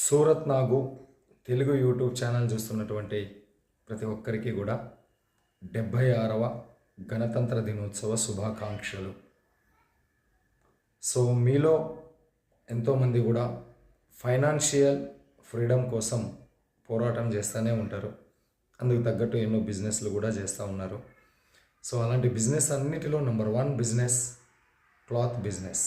సూరత్ నాగు Telugu YouTube channel చూస్తున్నటువంటి ప్రతి ఒక్కరికి కూడా 76వ గణతంత్ర దినోత్సవ శుభాకాంక్షలు. సో మీలో ఎంతోమంది కూడా ఫైనాన్షియల్ ఫ్రీడమ్ కోసం పోరాటం చేస్తూనే ఉంటారు. అందుకు తగ్గట్టు ఎన్నో బిజినెస్లు కూడా చేస్తూ ఉన్నారు. సో అలాంటి బిజినెస్ అన్నిటిలో number 1 business cloth business.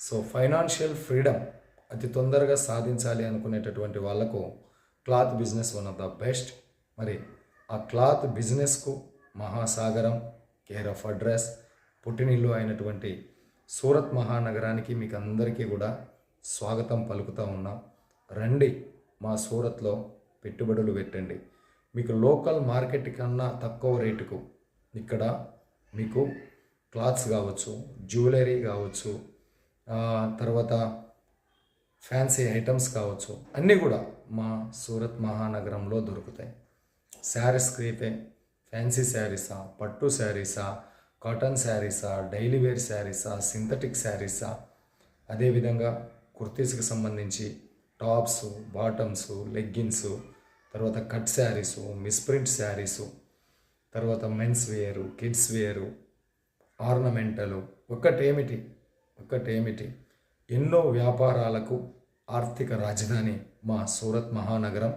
So financial freedom అతి తొందరగా సాధించాలి అనుకునేటటువంటి వాళ్ళకు cloth business one of the best. మరి ఆ క్లాత్ బిజినెస్కు మహాసాగరం, కేర్ ఆఫ్ అడ్రస్, పుట్టినిల్లు అయినటువంటి సూరత్ మహానగరానికి మీకు అందరికీ కూడా స్వాగతం పలుకుతూ ఉన్నాం. రండి, మా సూరత్లో పెట్టుబడులు పెట్టండి. మీకు లోకల్ మార్కెట్ కన్నా తక్కువ రేటుకు ఇక్కడ మీకు క్లాత్స్ కావచ్చు, జ్యువెలరీ కావచ్చు, తర్వాత ఫ్యాన్సీ ఐటమ్స్ కావచ్చు, అన్నీ కూడా మా సూరత్ మహానగరంలో దొరుకుతాయి. శారీస్కి అయితే ఫ్యాన్సీ శారీసా, పట్టు శారీసా, కాటన్ శారీసా, డైలీ వేర్ శారీసా, సింథటిక్ శారీసా, అదేవిధంగా కుర్తీస్కి సంబంధించి టాప్స్, బాటమ్స్, లెగ్గిన్స్, తర్వాత కట్ శారీసు, మిస్ప్రింట్ శారీసు, తర్వాత మెన్స్ వేరు, కిడ్స్ వేరు, ఆర్నమెంటలు, ఒక్కటేమిటి ఎన్నో వ్యాపారాలకు ఆర్థిక రాజధాని మా సూరత్ మహానగరం.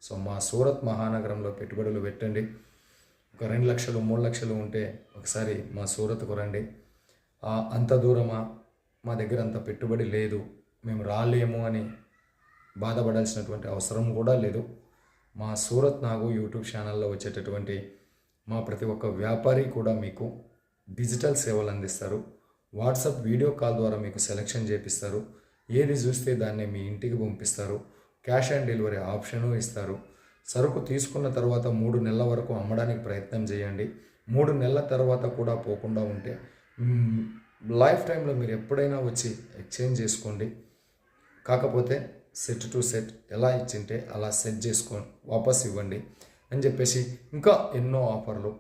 సో మా సూరత్ మహానగరంలో పెట్టుబడులు పెట్టండి. ఒక 2 లక్షలు 3 లక్షలు ఉంటే ఒకసారి మా సూరత్కు రండి. అంత దూరమా, మా దగ్గర అంత పెట్టుబడి లేదు, మేము రాలేము అని బాధపడాల్సినటువంటి అవసరం కూడా లేదు. మా సూరత్ నాగు యూట్యూబ్ ఛానల్లో వచ్చేటటువంటి మా ప్రతి ఒక్క వ్యాపారి కూడా మీకు డిజిటల్ సేవలు అందిస్తారు. వాట్సాప్ వీడియో కాల్ ద్వారా మీకు సెలెక్షన్ చేపిస్తారు. ఏది చూస్తే దాన్ని మీ ఇంటికి పంపిస్తారు. క్యాష్ ఆన్ డెలివరీ ఆప్షను ఇస్తారు. సరుకు తీసుకున్న తర్వాత 3 నెలల వరకు అమ్మడానికి ప్రయత్నం చేయండి. 3 నెలల తర్వాత కూడా పోకుండా ఉంటే లైఫ్ టైంలో మీరు ఎప్పుడైనా వచ్చి ఎక్స్చేంజ్ చేసుకోండి. కాకపోతే సెట్ టు సెట్ ఎలా ఇచ్చింటే అలా సెట్ చేసుకొని వాపస్ ఇవ్వండి అని చెప్పేసి ఇంకా ఎన్నో ఆఫర్లు,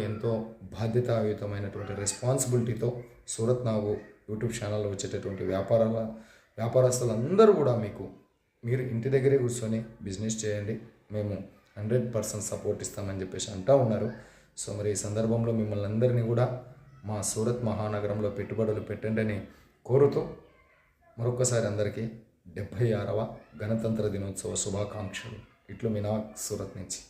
ఎంతో బాధ్యతాయుతమైనటువంటి రెస్పాన్సిబిలిటీతో సూరత్ నాగు యూట్యూబ్ ఛానల్లో వచ్చేటటువంటి వ్యాపారస్తులందరూ కూడా మీరు ఇంటి దగ్గరే కూర్చొని బిజినెస్ చేయండి, మేము 100% సపోర్ట్ ఇస్తామని చెప్పేసి అంటూ ఉన్నారు. సో మరి ఈ సందర్భంలో మిమ్మల్ని అందరినీ కూడా మా సూరత్ మహానగరంలో పెట్టుబడులు పెట్టండి అని కోరుతూ మరొకసారి అందరికీ 76వ గణతంత్ర దినోత్సవ శుభాకాంక్షలు. ఇట్లు మీ నా సూరత్ నుంచి.